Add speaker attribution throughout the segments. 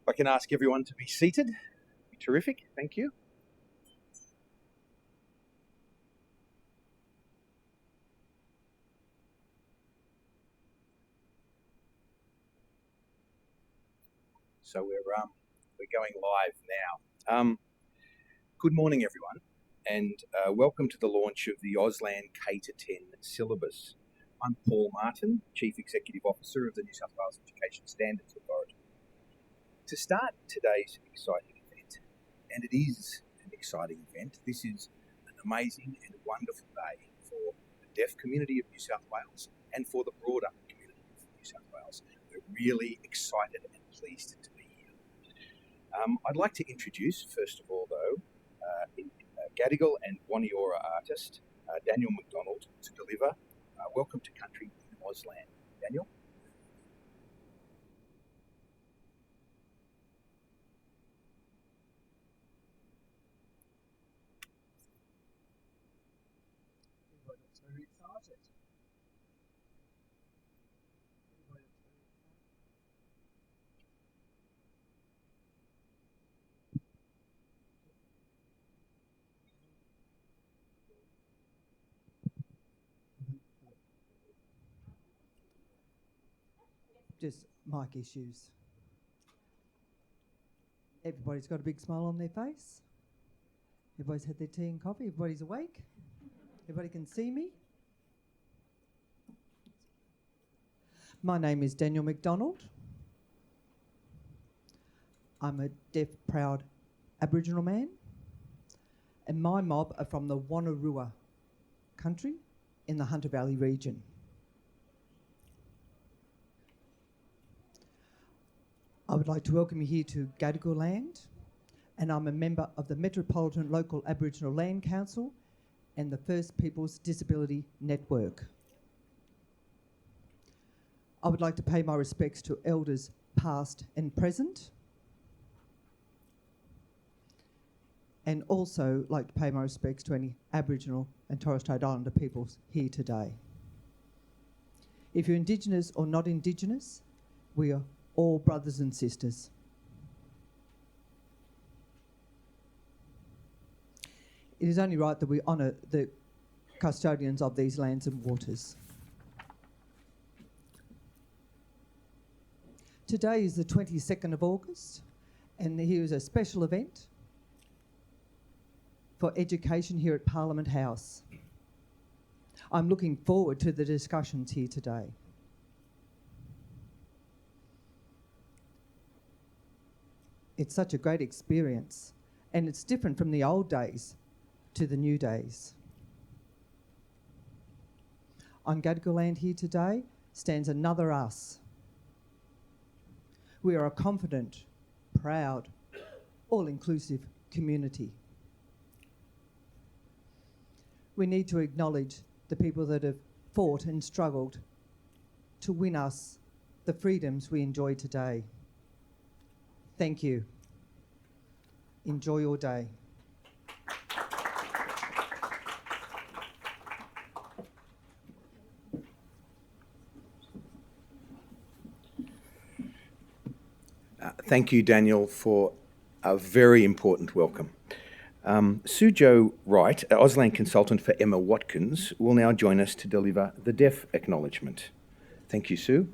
Speaker 1: I can ask everyone to be seated. Terrific, thank you. So we're going live now. Good morning, everyone, and welcome to the launch of the Auslan K to 10 syllabus. I'm Paul Martin, Chief Executive Officer of the New South Wales Education Standards Authority. To start today's exciting event, and it is an exciting event, this is an amazing and wonderful day for the deaf community of New South Wales and for the broader community of New South Wales. We're really excited and pleased to be here. I'd like to introduce, first of all, though, Gadigal and Waniora artist Daniel McDonald to deliver Welcome to Country in Auslan. Daniel?
Speaker 2: Very excited. Just mic issues. Everybody's got a big smile on their face. Everybody's had their tea and coffee. Everybody's awake. Everybody can see me. My name is Daniel McDonald. I'm a deaf, proud Aboriginal man, and my mob are from the Wonnarua country in the Hunter Valley region. I would like to welcome you here to Gadigal land, and I'm a member of the Metropolitan Local Aboriginal Land Council and the First Peoples Disability Network. I would like to pay my respects to elders past and present, and also like to pay my respects to any Aboriginal and Torres Strait Islander peoples here today. If you're Indigenous or not Indigenous, we are all brothers and sisters. It is only right that we honour the custodians of these lands and waters. Today is the 22nd of August, and here is a special event for education here at Parliament House. I'm looking forward to the discussions here today. It's such a great experience, and it's different from the old days to the new days. On Gadigal land here today stands another us. We are a confident, proud, all-inclusive community. We need to acknowledge the people that have fought and struggled to win us the freedoms we enjoy today. Thank you. Enjoy your day.
Speaker 1: Thank you, Daniel, for a very important welcome. Sujo Wright, Auslan consultant for Emma Watkins, will now join us to deliver the deaf acknowledgement. Thank you, Sue.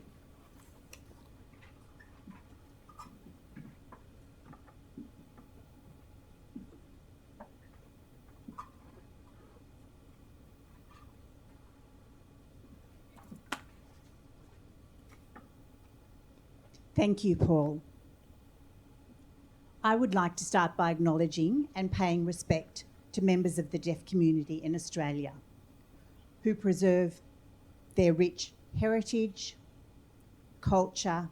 Speaker 3: Thank you, Paul. I would like to start by acknowledging and paying respect to members of the deaf community in Australia who preserve their rich heritage, culture,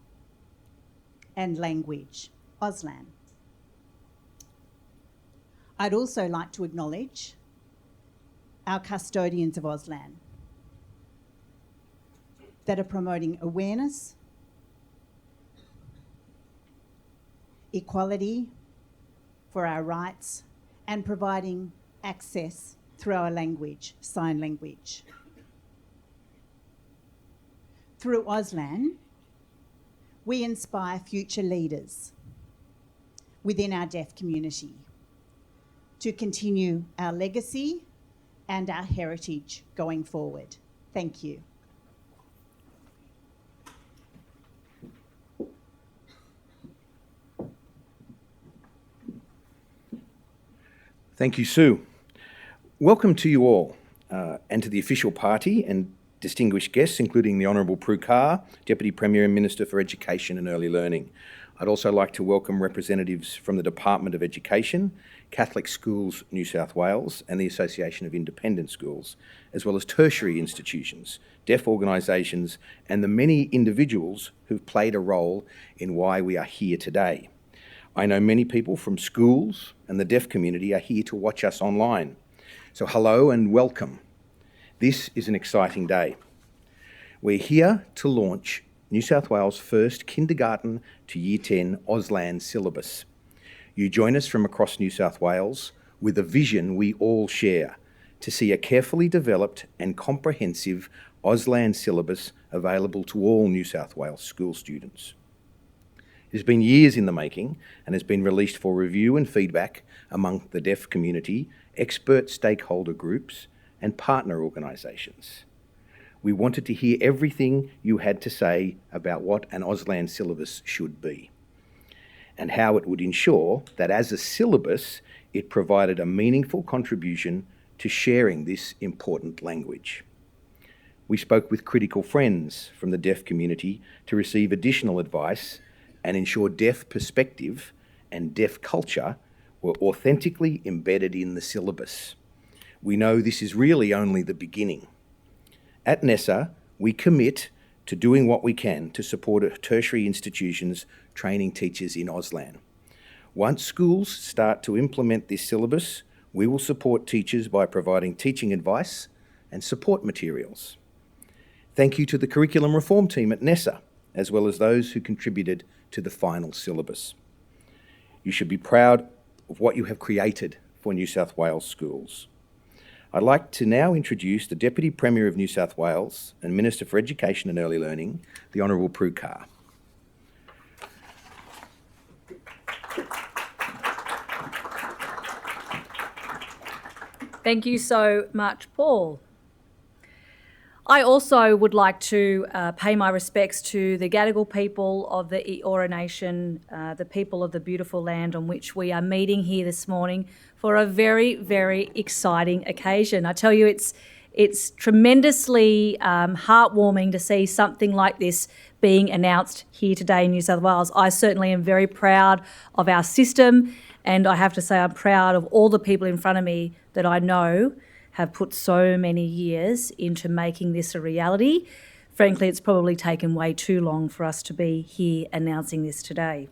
Speaker 3: and language, Auslan. I'd also like to acknowledge our custodians of Auslan that are promoting awareness, equality for our rights, and providing access through our language, sign language. Through Auslan, we inspire future leaders within our deaf community to continue our legacy and our heritage going forward. Thank you.
Speaker 1: Thank you, Sue. Welcome to you all and to the official party and distinguished guests, including the Honourable Prue Carr, Deputy Premier and Minister for Education and Early Learning. I'd also like to welcome representatives from the Department of Education, Catholic Schools New South Wales and the Association of Independent Schools, as well as tertiary institutions, deaf organisations and the many individuals who've played a role in why we are here today. I know many people from schools and the deaf community are here to watch us online. So hello and welcome. This is an exciting day. We're here to launch New South Wales' first kindergarten to year 10 Auslan syllabus. You join us from across New South Wales with a vision we all share to see a carefully developed and comprehensive Auslan syllabus available to all New South Wales school students. It has been years in the making and has been released for review and feedback among the deaf community, expert stakeholder groups and partner organisations. We wanted to hear everything you had to say about what an Auslan syllabus should be and how it would ensure that as a syllabus, it provided a meaningful contribution to sharing this important language. We spoke with critical friends from the deaf community to receive additional advice and ensure deaf perspective and deaf culture were authentically embedded in the syllabus. We know this is really only the beginning. At NESA, we commit to doing what we can to support tertiary institutions training teachers in Auslan. Once schools start to implement this syllabus, we will support teachers by providing teaching advice and support materials. Thank you to the curriculum reform team at NESA, as well as those who contributed to the final syllabus. You should be proud of what you have created for New South Wales schools. I'd like to now introduce the Deputy Premier of New South Wales and Minister for Education and Early Learning, the Honourable Prue Carr.
Speaker 4: Thank you so much, Paul. I also would like to pay my respects to the Gadigal people of the Eora Nation, the people of the beautiful land on which we are meeting here this morning for a very, very exciting occasion. I tell you, it's tremendously heartwarming to see something like this being announced here today in New South Wales. I certainly am very proud of our system, and I have to say I'm proud of all the people in front of me that I know have put so many years into making this a reality. Frankly, it's probably taken way too long for us to be here announcing this today.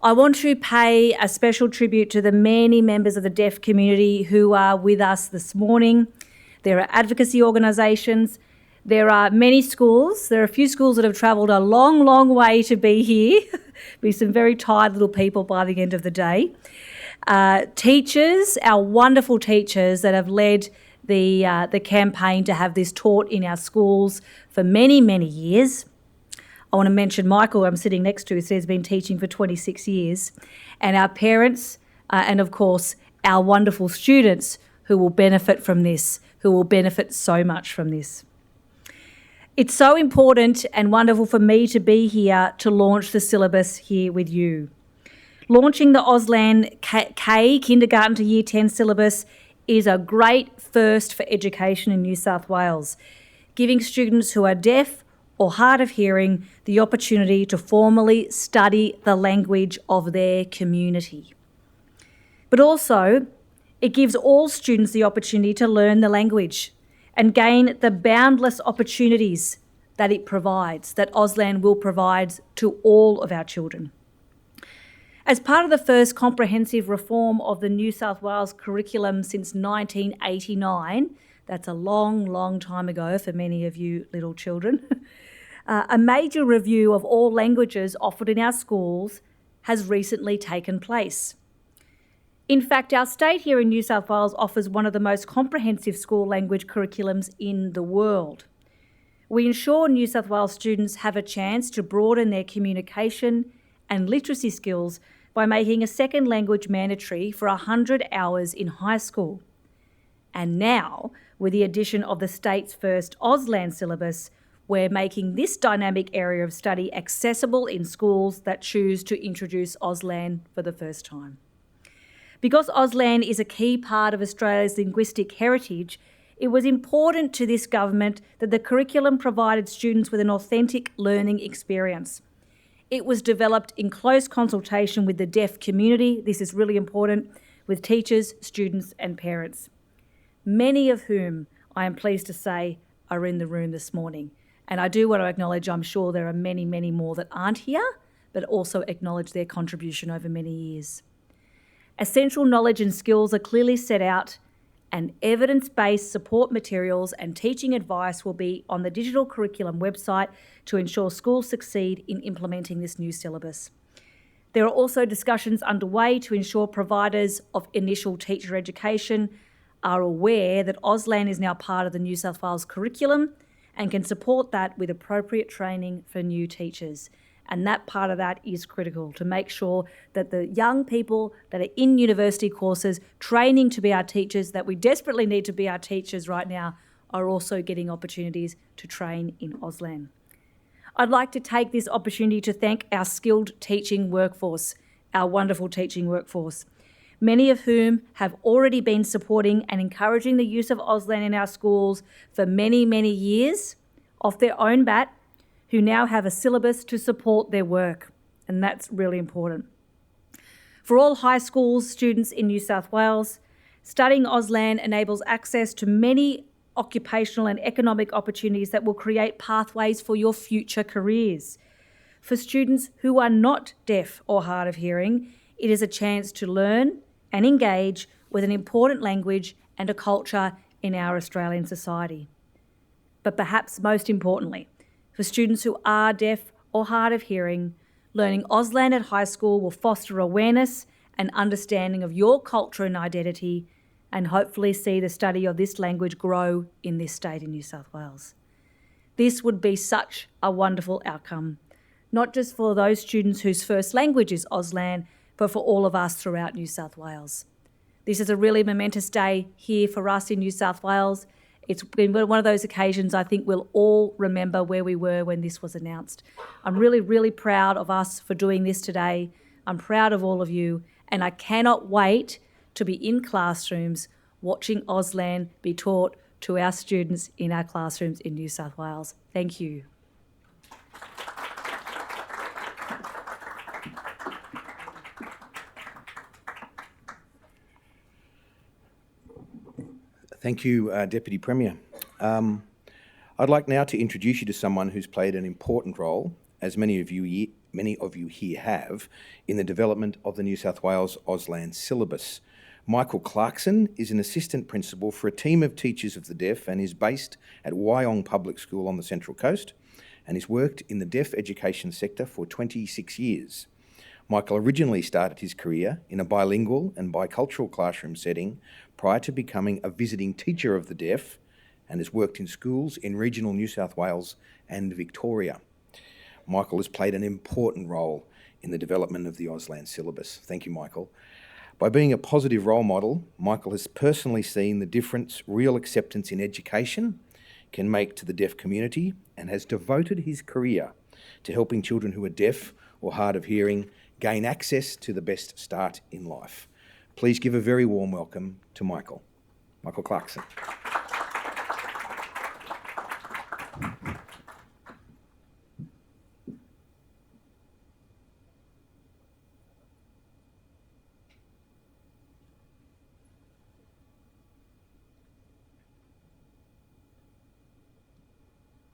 Speaker 4: I want to pay a special tribute to the many members of the deaf community who are with us this morning. There are advocacy organisations, there are many schools, there are a few schools that have travelled a long, long way to be here. Be some very tired little people by the end of the day. Teachers, our wonderful teachers that have led the campaign to have this taught in our schools for many, many years. I want to mention Michael, I'm sitting next to, who says been teaching for 26 years, and our parents, and of course our wonderful students who will benefit from this, who will benefit so much from this. It's so important and wonderful for me to be here to launch the syllabus here with you. Launching the Auslan K kindergarten to year 10 syllabus is a great first for education in New South Wales, giving students who are deaf or hard of hearing the opportunity to formally study the language of their community. But also, it gives all students the opportunity to learn the language and gain the boundless opportunities that it provides, that Auslan will provide to all of our children. As part of the first comprehensive reform of the New South Wales curriculum since 1989, that's a long, long time ago for many of you little children, a major review of all languages offered in our schools has recently taken place. In fact, our state here in New South Wales offers one of the most comprehensive school language curriculums in the world. We ensure New South Wales students have a chance to broaden their communication and literacy skills by making a second language mandatory for 100 hours in high school. And now, with the addition of the state's first Auslan syllabus, we're making this dynamic area of study accessible in schools that choose to introduce Auslan for the first time. Because Auslan is a key part of Australia's linguistic heritage, it was important to this government that the curriculum provided students with an authentic learning experience. It was developed in close consultation with the deaf community, this is really important, with teachers, students and parents, many of whom, I am pleased to say, are in the room this morning. And I do want to acknowledge, I'm sure there are many, many more that aren't here, but also acknowledge their contribution over many years. Essential knowledge and skills are clearly set out, and evidence-based support materials and teaching advice will be on the digital curriculum website to ensure schools succeed in implementing this new syllabus. There are also discussions underway to ensure providers of initial teacher education are aware that Auslan is now part of the New South Wales curriculum and can support that with appropriate training for new teachers. And that part of that is critical to make sure that the young people that are in university courses training to be our teachers, that we desperately need to be our teachers right now, are also getting opportunities to train in Auslan. I'd like to take this opportunity to thank our skilled teaching workforce, our wonderful teaching workforce, many of whom have already been supporting and encouraging the use of Auslan in our schools for many, many years off their own bat, who now have a syllabus to support their work, and that's really important. For all high school students in New South Wales, studying Auslan enables access to many occupational and economic opportunities that will create pathways for your future careers. For students who are not deaf or hard of hearing, it is a chance to learn and engage with an important language and a culture in our Australian society. But perhaps most importantly, for students who are deaf or hard of hearing, learning Auslan at high school will foster awareness and understanding of your culture and identity, and hopefully see the study of this language grow in this state in New South Wales. This would be such a wonderful outcome, not just for those students whose first language is Auslan, but for all of us throughout New South Wales. This is a really momentous day here for us in New South Wales. It's been one of those occasions I think we'll all remember where we were when this was announced. I'm really, really proud of us for doing this today. I'm proud of all of you, and I cannot wait to be in classrooms watching Auslan be taught to our students in our classrooms in New South Wales. Thank you.
Speaker 1: Thank you, Deputy Premier. I'd like now to introduce you to someone who's played an important role, as many of you here have, in the development of the New South Wales Auslan syllabus. Michael Clarkson is an assistant principal for a team of teachers of the deaf and is based at Wyong Public School on the Central Coast, and has worked in the deaf education sector for 26 years. Michael originally started his career in a bilingual and bicultural classroom setting prior to becoming a visiting teacher of the deaf, and has worked in schools in regional New South Wales and Victoria. Michael has played an important role in the development of the Auslan syllabus. Thank you, Michael. By being a positive role model, Michael has personally seen the difference real acceptance in education can make to the deaf community, and has devoted his career to helping children who are deaf or hard of hearing gain access to the best start in life. Please give a very warm welcome to Michael. Michael Clarkson.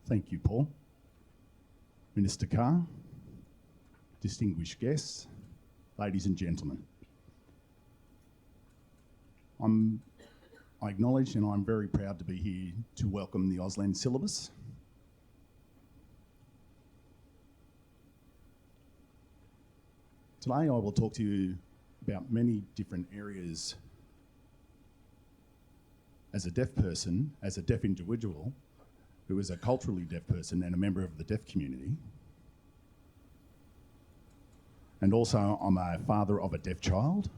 Speaker 5: Thank you, Paul. Minister Carr, distinguished guests, ladies and gentlemen. I acknowledge and I'm very proud to be here to welcome the Auslan syllabus. Today I will talk to you about many different areas as a deaf person, as a deaf individual, who is a culturally deaf person and a member of the deaf community, And also, I'm a father of a deaf child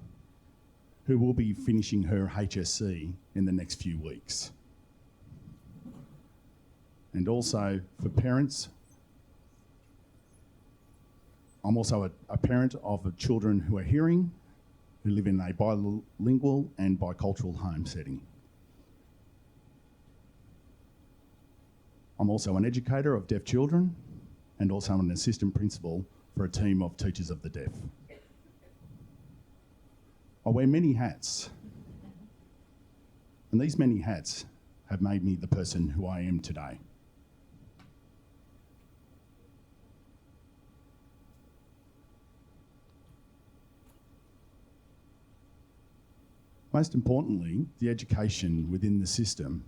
Speaker 5: who will be finishing her HSC in the next few weeks. And also, for parents, I'm also a parent of children who are hearing, who live in a bilingual and bicultural home setting. I'm also an educator of deaf children and also an assistant principal for a team of teachers of the deaf. I wear many hats, and these many hats have made me the person who I am today. Most importantly, the education within the system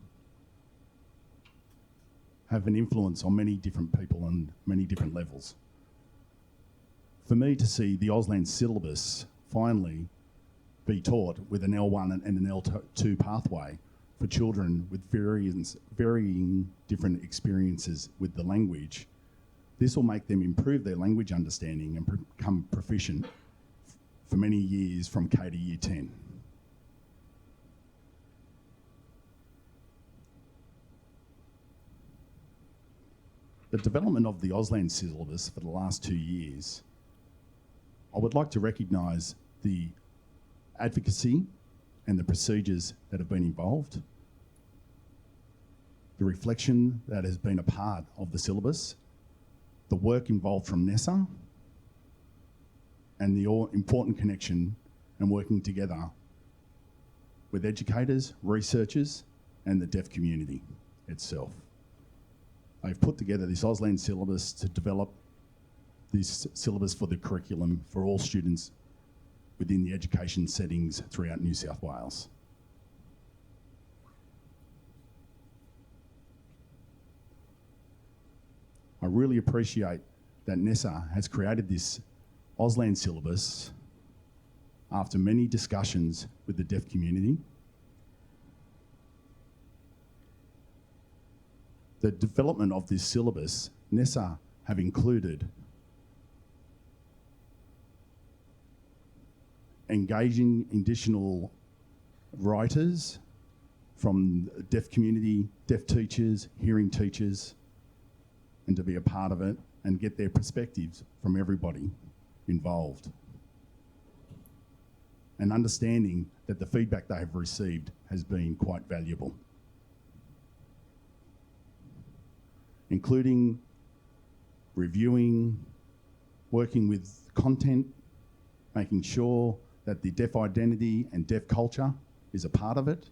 Speaker 5: have an influence on many different people on many different levels. For me to see the Auslan syllabus finally be taught with an L1 and an L2 pathway for children with varying different experiences with the language, this will make them improve their language understanding and become proficient for many years from K to Year 10. The development of the Auslan syllabus for the last 2 years, I would like to recognise the advocacy and the procedures that have been involved, the reflection that has been a part of the syllabus, the work involved from NESA, and the important connection and working together with educators, researchers, and the deaf community itself. I've put together this Auslan syllabus to develop this syllabus for the curriculum for all students within the education settings throughout New South Wales. I really appreciate that NESA has created this Auslan syllabus after many discussions with the deaf community. The development of this syllabus, NESA have included engaging additional writers from deaf community, deaf teachers, hearing teachers, and to be a part of it and get their perspectives from everybody involved. And understanding that the feedback they have received has been quite valuable, including reviewing, working with content, making sure that the deaf identity and deaf culture is a part of it,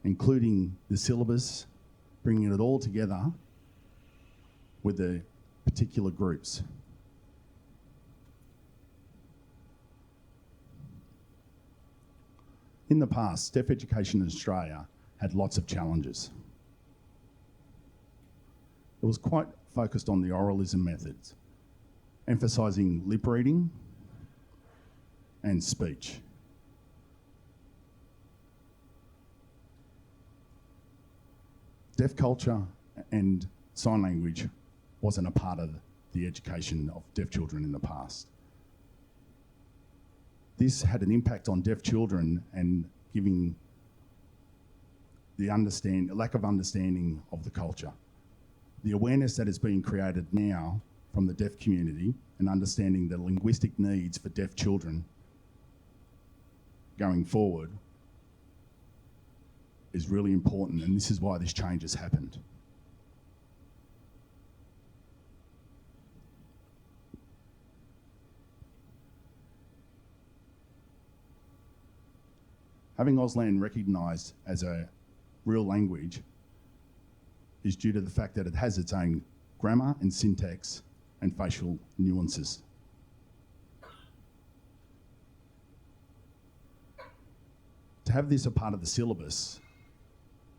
Speaker 5: including the syllabus, bringing it all together with the particular groups. In the past, deaf education in Australia had lots of challenges. It was quite focused on the oralism methods, emphasising lip reading and speech. Deaf culture and sign language wasn't a part of the education of deaf children in the past. This had an impact on deaf children and giving the lack of understanding of the culture. The awareness that is being created now from the deaf community and understanding the linguistic needs for deaf children going forward is really important, and this is why this change has happened. Having Auslan recognised as a real language is due to the fact that it has its own grammar and syntax and facial nuances. To have this a part of the syllabus,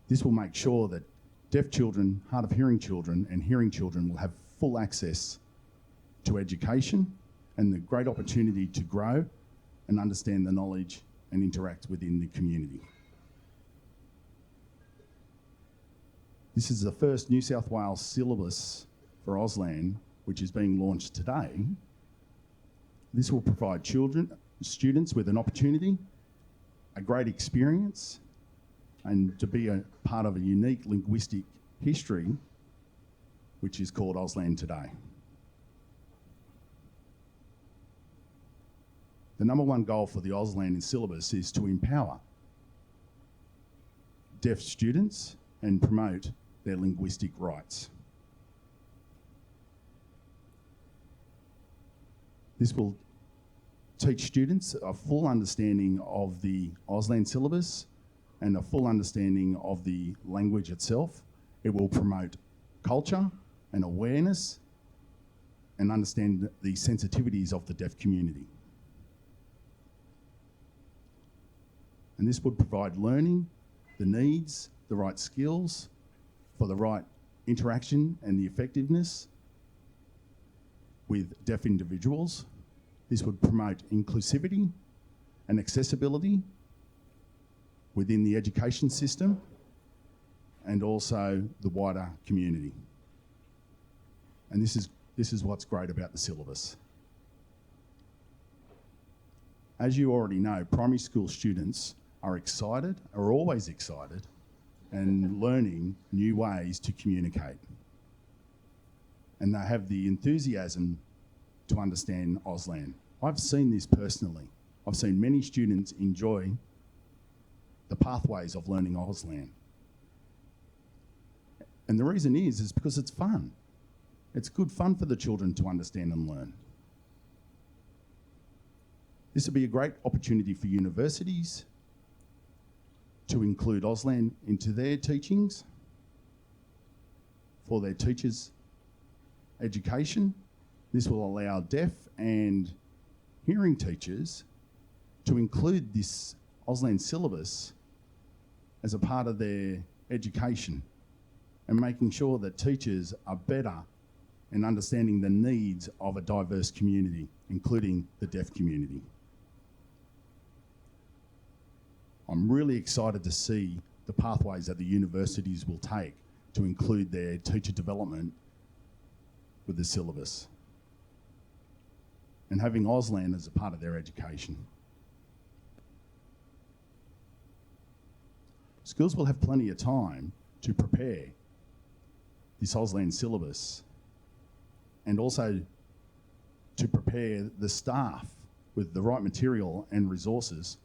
Speaker 5: this will make sure that deaf children, hard of hearing children and hearing children will have full access to education and the great opportunity to grow and understand the knowledge and interact within the community. This is the first New South Wales syllabus for Auslan, which is being launched today, This will provide students with an opportunity, a great experience, and to be a part of a unique linguistic history, which is called Auslan today. The number one goal for the Auslan in syllabus is to empower deaf students and promote their linguistic rights. This will teach students a full understanding of the Auslan syllabus and a full understanding of the language itself. It will promote culture and awareness and understand the sensitivities of the deaf community. And this would provide learning, the needs, the right skills for the right interaction and the effectiveness with deaf individuals. This would promote inclusivity and accessibility within the education system and also the wider community. And this is what's great about the syllabus. As you already know, primary school students are always excited and learning new ways to communicate. And they have the enthusiasm to understand Auslan. I've seen this personally. I've seen many students enjoy the pathways of learning Auslan. And the reason is because it's fun. It's good fun for the children to understand and learn. This would be a great opportunity for universities to include Auslan into their teachings, for their teachers' education. This will allow deaf and hearing teachers to include this Auslan syllabus as a part of their education and making sure that teachers are better in understanding the needs of a diverse community, including the deaf community. I'm really excited to see the pathways that the universities will take to include their teacher development with the syllabus and having Auslan as a part of their education. Schools will have plenty of time to prepare this Auslan syllabus and also to prepare the staff with the right material and resources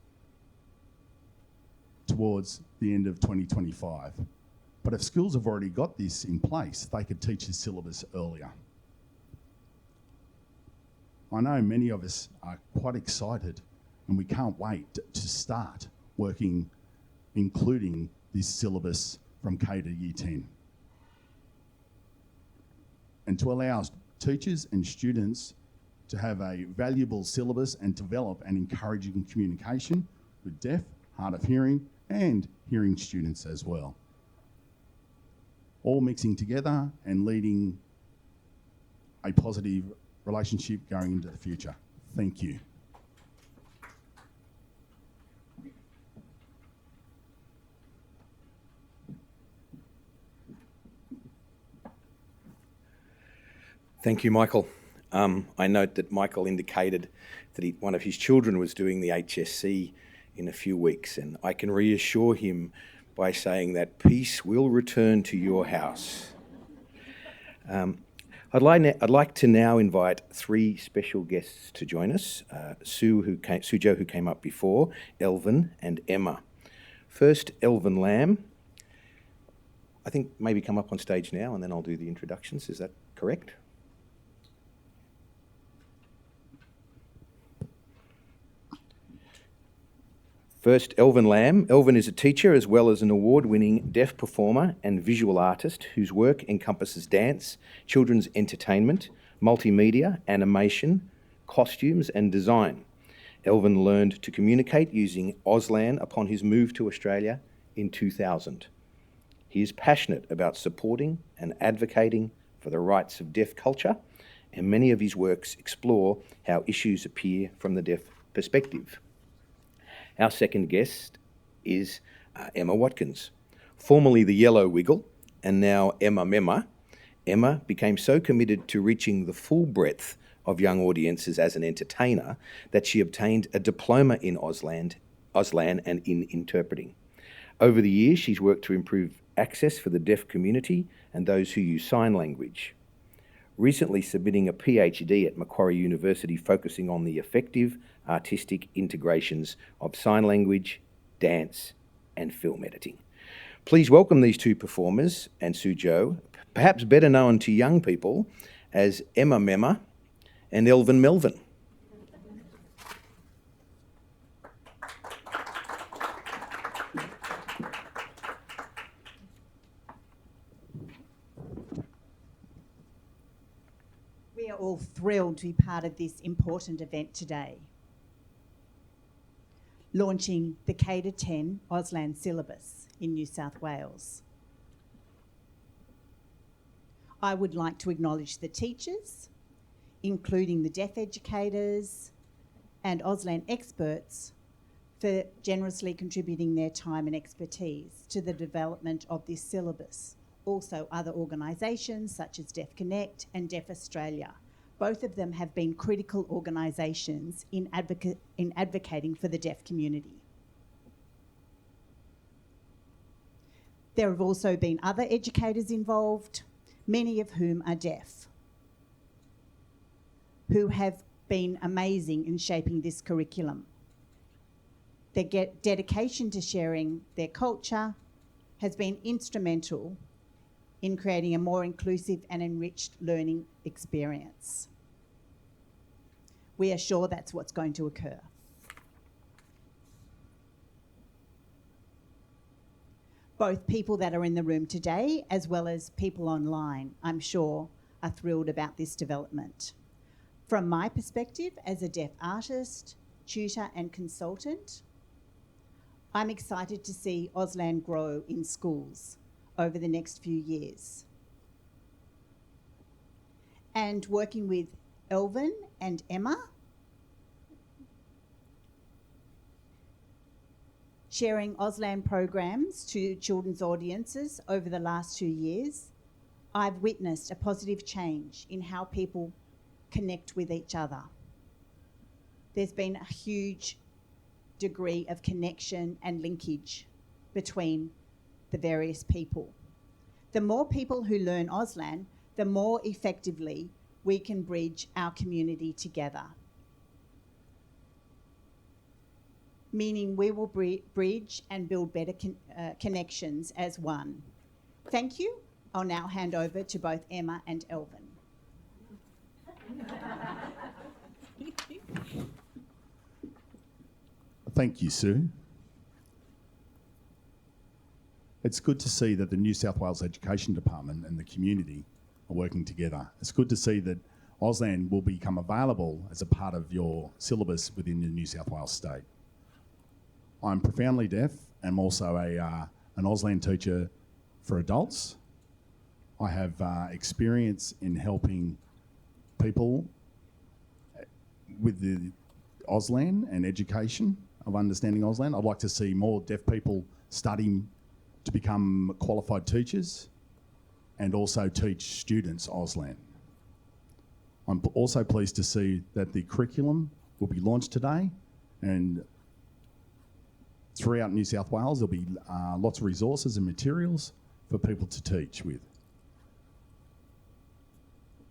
Speaker 5: towards the end of 2025. But if schools have already got this in place, they could teach this syllabus earlier. I know many of us are quite excited and we can't wait to start working, including this syllabus from K to Year 10. And to allow teachers and students to have a valuable syllabus and develop an encouraging communication with deaf, hard of hearing, and hearing students as well. All mixing together and leading a positive relationship going into the future. Thank you.
Speaker 1: Thank you, Michael. I note that Michael indicated that one of his children was doing the HSC in a few weeks, and I can reassure him by saying that peace will return to your house. I'd like to now invite three special guests to join us, Sujo, who came up before, Elvin and Emma. First, Elvin Lamb. I think maybe come up on stage now and then I'll do the introductions. Is that correct? First, Elvin Lamb. Elvin is a teacher as well as an award-winning deaf performer and visual artist whose work encompasses dance, children's entertainment, multimedia, animation, costumes and design. Elvin learned to communicate using Auslan upon his move to Australia in 2000. He is passionate about supporting and advocating for the rights of deaf culture, and many of his works explore how issues appear from the deaf perspective. Our second guest is Emma Watkins, formerly the Yellow Wiggle and now Emma Memma. Emma became so committed to reaching the full breadth of young audiences as an entertainer that she obtained a diploma in Auslan and in interpreting. Over the years, she's worked to improve access for the deaf community and those who use sign language. Recently submitting a PhD at Macquarie University focusing on the effective artistic integrations of sign language, dance, and film editing. Please welcome these two performers and Suzhou, perhaps better known to young people as Emma Memma and Elvin Melvin.
Speaker 3: We are all thrilled to be part of this important event today, launching the K-10 Auslan Syllabus in New South Wales. I would like to acknowledge the teachers, including the deaf educators and Auslan experts, for generously contributing their time and expertise to the development of this syllabus. Also other organisations such as Deaf Connect and Deaf Australia. Both of them have been critical organisations in advocating for the deaf community. There have also been other educators involved, many of whom are deaf, who have been amazing in shaping this curriculum. Their dedication to sharing their culture has been instrumental in creating a more inclusive and enriched learning experience. We are sure that's what's going to occur. Both people that are in the room today, as well as people online, I'm sure, are thrilled about this development. From my perspective as a deaf artist, tutor and consultant, I'm excited to see Auslan grow in schools over the next few years. And working with Elvin and Emma, sharing Auslan programs to children's audiences over the last 2 years, I've witnessed a positive change in how people connect with each other. There's been a huge degree of connection and linkage between the various people. The more people who learn Auslan, the more effectively we can bridge our community together. Meaning we will bridge and build better connections as one. Thank you. I'll now hand over to both Emma and Elvin.
Speaker 5: Thank you, Sue. It's good to see that the New South Wales Education Department and the community are working together. It's good to see that Auslan will become available as a part of your syllabus within the New South Wales state. I'm profoundly deaf. I'm also an Auslan teacher for adults. I have experience in helping people with the Auslan and education of understanding Auslan. I'd like to see more deaf people studying to become qualified teachers and also teach students Auslan. I'm also pleased to see that the curriculum will be launched today, and throughout New South Wales there'll be lots of resources and materials for people to teach with.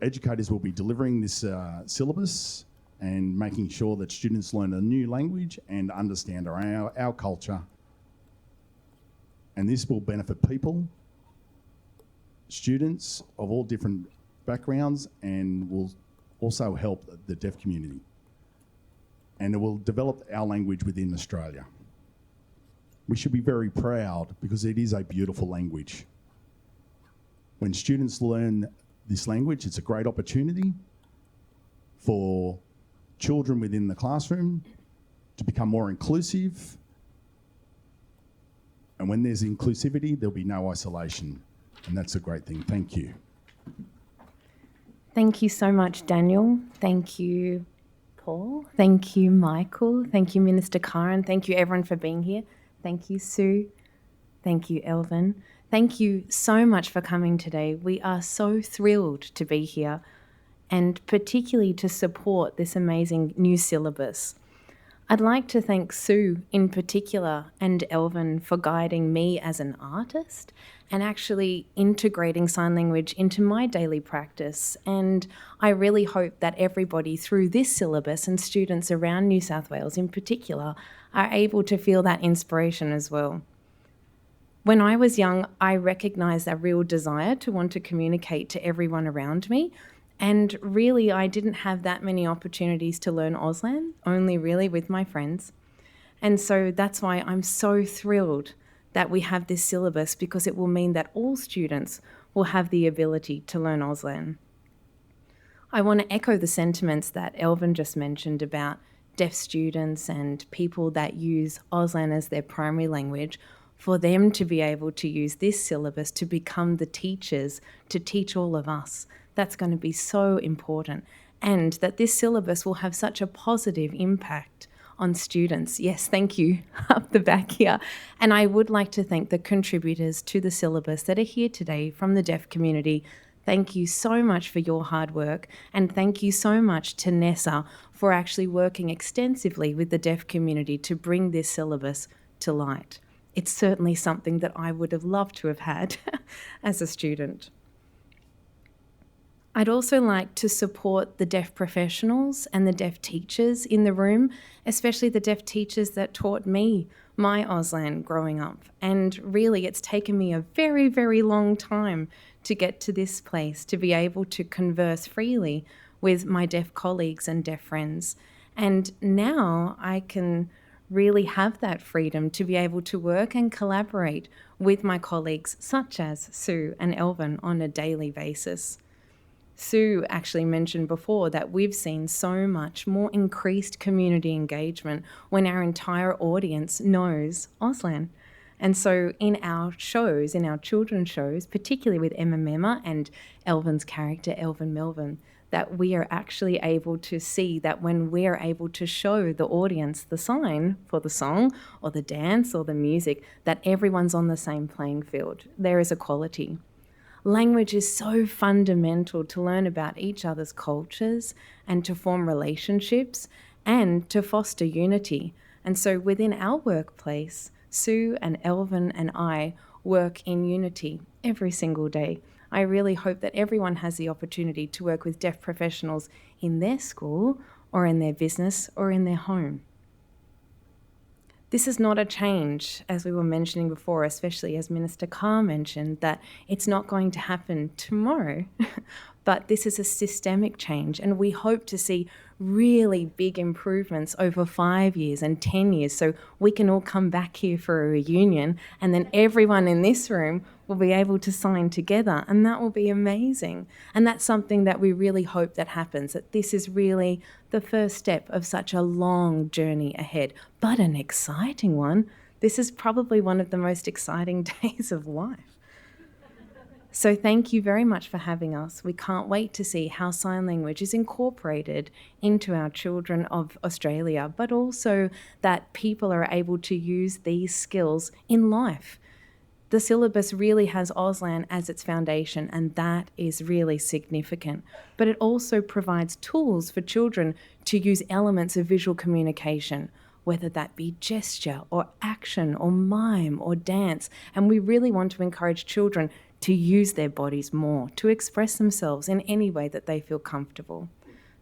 Speaker 5: Educators will be delivering this syllabus and making sure that students learn a new language and understand our culture. And this will benefit people, students of all different backgrounds, and will also help the deaf community. And it will develop our language within Australia. We should be very proud because it is a beautiful language. When students learn this language, it's a great opportunity for children within the classroom to become more inclusive. And when there's inclusivity, there'll be no isolation. And that's a great thing. Thank you.
Speaker 6: Thank you so much, Daniel. Thank you, Paul. Thank you, Michael. Thank you, Minister Karen. Thank you, everyone, for being here. Thank you, Sue. Thank you, Elvin. Thank you so much for coming today. We are so thrilled to be here. and particularly to support this amazing new syllabus. I'd like to thank Sue in particular and Elvin for guiding me as an artist and actually integrating sign language into my daily practice. And I really hope that everybody through this syllabus and students around New South Wales in particular are able to feel that inspiration as well. When I was young, I recognised a real desire to want to communicate to everyone around me. And really, I didn't have that many opportunities to learn Auslan, only really with my friends. And so that's why I'm so thrilled that we have this syllabus, because it will mean that all students will have the ability to learn Auslan. I want to echo the sentiments that Elvin just mentioned about deaf students and people that use Auslan as their primary language, for them to be able to use this syllabus to become the teachers to teach all of us. That's going to be so important, and that this syllabus will have such a positive impact on students. Yes, thank you, up the back here. And I would like to thank the contributors to the syllabus that are here today from the deaf community. Thank you so much for your hard work, and thank you so much to NESA for actually working extensively with the deaf community to bring this syllabus to light. It's certainly something that I would have loved to have had as a student. I'd also like to support the deaf professionals and the deaf teachers in the room, especially the deaf teachers that taught me my Auslan growing up. And really, it's taken me a very, very long time to get to this place, to be able to converse freely with my deaf colleagues and deaf friends. And now I can really have that freedom to be able to work and collaborate with my colleagues such as Sue and Elvin on a daily basis. Sue actually mentioned before that we've seen so much more increased community engagement when our entire audience knows Auslan. And so in our shows, in our children's shows, particularly with Emma Memma and Elvin's character, Elvin Melvin, that we are actually able to see that when we're able to show the audience the sign for the song or the dance or the music, that everyone's on the same playing field. There is equality. Language is so fundamental to learn about each other's cultures and to form relationships and to foster unity. And so within our workplace, Sue and Elvin and I work in unity every single day. I really hope that everyone has the opportunity to work with deaf professionals in their school or in their business or in their home. This is not a change, as we were mentioning before, especially as Minister Carr mentioned, that it's not going to happen tomorrow, but this is a systemic change, and we hope to see really big improvements over 5 years and 10 years, so we can all come back here for a reunion, and then everyone in this room will be able to sign together, and that will be amazing. And that's something that we really hope that happens, that this is really the first step of such a long journey ahead, but an exciting one. This is probably one of the most exciting days of life. So thank you very much for having us. We can't wait to see how sign language is incorporated into our children of Australia, but also that people are able to use these skills in life. The syllabus really has Auslan as its foundation, and that is really significant. But it also provides tools for children to use elements of visual communication, whether that be gesture or action or mime or dance. And we really want to encourage children to use their bodies more, to express themselves in any way that they feel comfortable.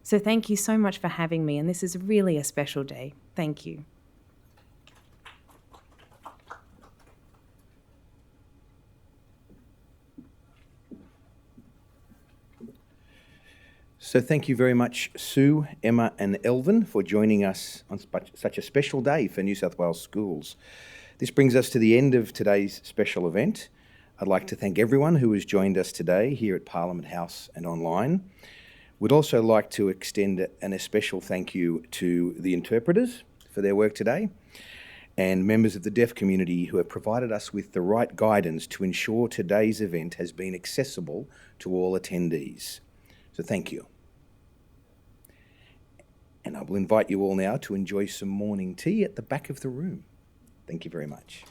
Speaker 6: So thank you so much for having me, and this is really a special day. Thank you.
Speaker 1: So thank you very much, Sue, Emma and Elvin, for joining us on such a special day for New South Wales schools. This brings us to the end of today's special event. I'd like to thank everyone who has joined us today here at Parliament House and online. We'd also like to extend an especial thank you to the interpreters for their work today and members of the deaf community who have provided us with the right guidance to ensure today's event has been accessible to all attendees. So thank you. And I will invite you all now to enjoy some morning tea at the back of the room. Thank you very much.